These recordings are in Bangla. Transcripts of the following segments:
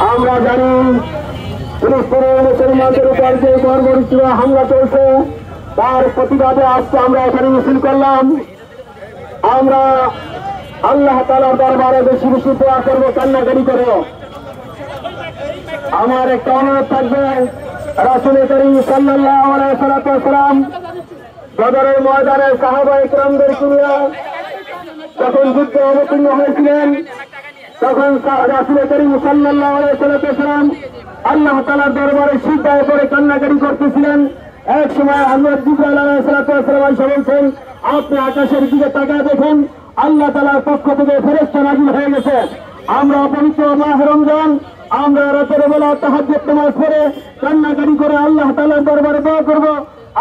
আমরা জানি ফিলিস্তিনের মুসলমানদের উপর যে বর্বরিত হামলা চলছে তার প্রতিবাদে আজকে আমরা এখানে মিছিল করলাম। আমরা আল্লাহ তাআলার দরবারে বেশি বেশি দোয়া করবো, কান্নাকাটি করবো। আমার একটা অনুরোধ থাকবে, রাসূল করিম সাল্লাল্লাহু আলাইহি ওয়াসাল্লাম বদরের ময়দানে সাহাবায়ে কেরামদেরকে নিয়ে যখন যুদ্ধে অবতীর্ণ হয়েছিলেন তখন রাসূল করিম সাল্লাল্লাহু আলাইহি ওয়াসাল্লাম আল্লাহ তাআলার দরবারে সিজদায় পড়ে কান্নাকাটি করতেছিলেন। এক সময় হযরত জিবরাইল আলাইহিস সালাম এসে বলছেন, আপনি আকাশের দিকে তাকায় দেখুন, আল্লাহ তাআলার পক্ষ থেকে ফেরেশতা নাযিল হয়ে গেছে। আমরা পবিত্র মাহে রমজান আমরা রাতের বেলা তাহাজ্জুদ নামাজ পড়ে কান্নাকাটি করে আল্লাহ তাআলার দরবারে দোয়া করব,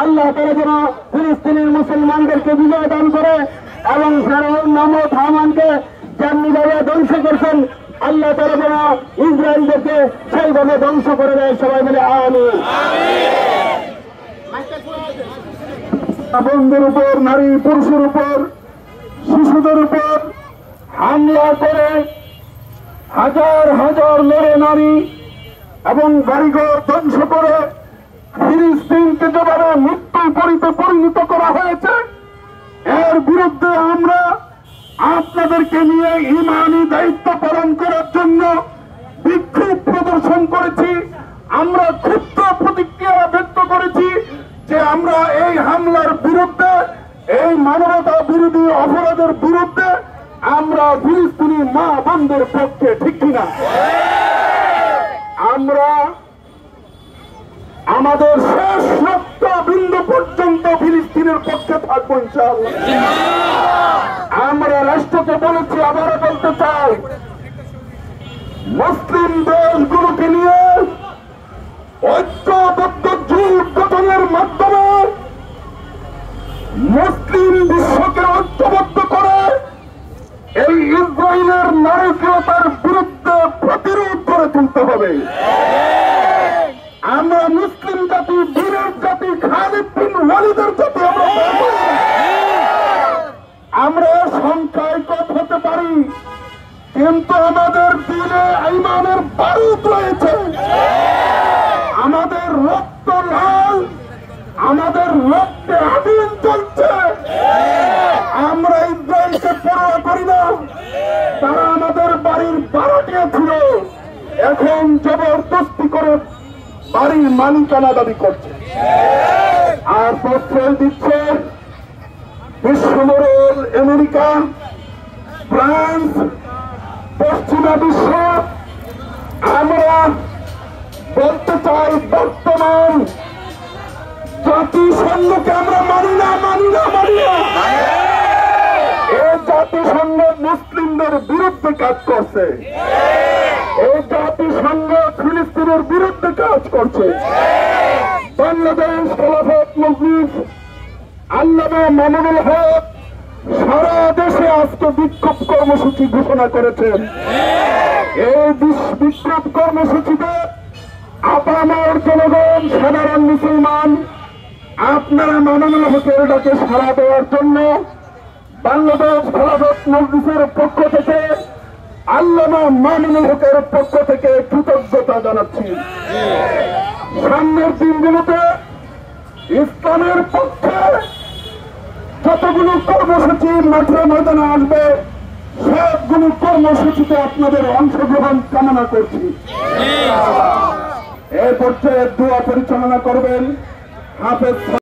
আল্লাহ তাআলা যেন ফিলিস্তিনের মুসলমানদেরকে বিজয় দান করে এবং ফেরাউন নামক হামানকে যেমনিভাবে ধ্বংস করছেন আল্লাহ তাআলা যেন ইসরায়েলদেরকে সেইভাবে ধ্বংস করে দেয়। সবাই বলে আমিন। বন্ধুর উপর, নারী পুরুষের উপর, শিশুদের উপর হামলা করে হাজার হাজার মেয়ে নারী এবং বাড়িঘর ধ্বংস করে ফিলিস্তিনকে যেভাবে মৃত্যু পরিণত করা হয়েছে, এর বিরুদ্ধে আমরা আপনাদেরকে নিয়ে ঈমানি দায়িত্ব পালন করার জন্য বিক্ষোভ প্রদর্শন করেছি। আমরা ক্ষুব্ধ প্রতিক্রিয়া ব্যক্ত করেছি যে আমরা এই হামলার বিরুদ্ধে, এই মানবতা বিরোধী অপরাধের বিরুদ্ধে আমরা ফিলিস্তিনি মা বোনদের পক্ষে, ঠিক কিনা? আমরা আমাদের শেষ রক্ত বিন্দু পর্যন্ত ফিলিস্তিনের পক্ষে থাকবো ইনশাআল্লাহ। আমরা রাষ্ট্রকে বলেছি, আবারও বলতে চাই, মুসলিম দেশগুলোকে নিয়ে ঐক্যবদ্ধ জোট গঠনের মাধ্যমে মুসলিম বিশ্বকে ঐক্যবদ্ধ করে এই ইসরায়েলের নারকীয়তার বিরুদ্ধে প্রতিরোধ করে তুলতে হবে। আমরা মুসলিম জাতি, বীরের জাতি, খালিদ বিন ওয়ালিদের জাতি। আমরা সংখ্যায় কম হতে পারি, কিন্তু আমাদের দিলে ঈমানের বারুদ রয়েছে। আমাদের রক্ত লাল, আমাদের রক্তে আগুন জ্বলছে। আমরা ইসরায়েলকে পরোয়া করি না। তারা আমাদের বাড়ির ভাড়াটিয়া ছিল, এখন জবরদস্তি করে বাড়ির মালিকানা দাবি করছে আর প্রশ্রয় দিচ্ছে বিশ্বমোড়ল আমেরিকা, ফ্রান্স, পশ্চিমা বিশ্ব। আমরা বলতে চাই, বর্তমান জাতিসংঘকে আমরা মানি না। এই জাতিসংঘ মুসলিমদের বিরুদ্ধে কাজ করছে। এই জাতিসংঘ ফিলিস্তিনের বিরুদ্ধে কাজ করছে। বাংলাদেশ খেলাফত মজলিস আল্লামা মামুনুল হক সারা দেশে আজকে বিক্ষোভ কর্মসূচি ঘোষণা করেছেন। এই বিক্ষোভ কর্মসূচিতে আপামর জনগণ, সাধারণ মুসলমান, আপনারা মামুনুল হকের ডাকে সাড়া দেওয়ার জন্য বাংলাদেশ খেলাফত মজলিসের পক্ষ থেকে, আল্লামা মামুনুল হকের পক্ষ থেকে কৃতজ্ঞতা জানাচ্ছি। সামনের দিনগুলোতে ইসলামের পক্ষে যতগুলো কর্মসূচি মাঠে ময়দানে আসবে, সবগুলো কর্মসূচিতে আপনাদের অংশগ্রহণ কামনা করছি। এ পর্যায়ে দোয়া পরিচালনা করবেন হাফেজ।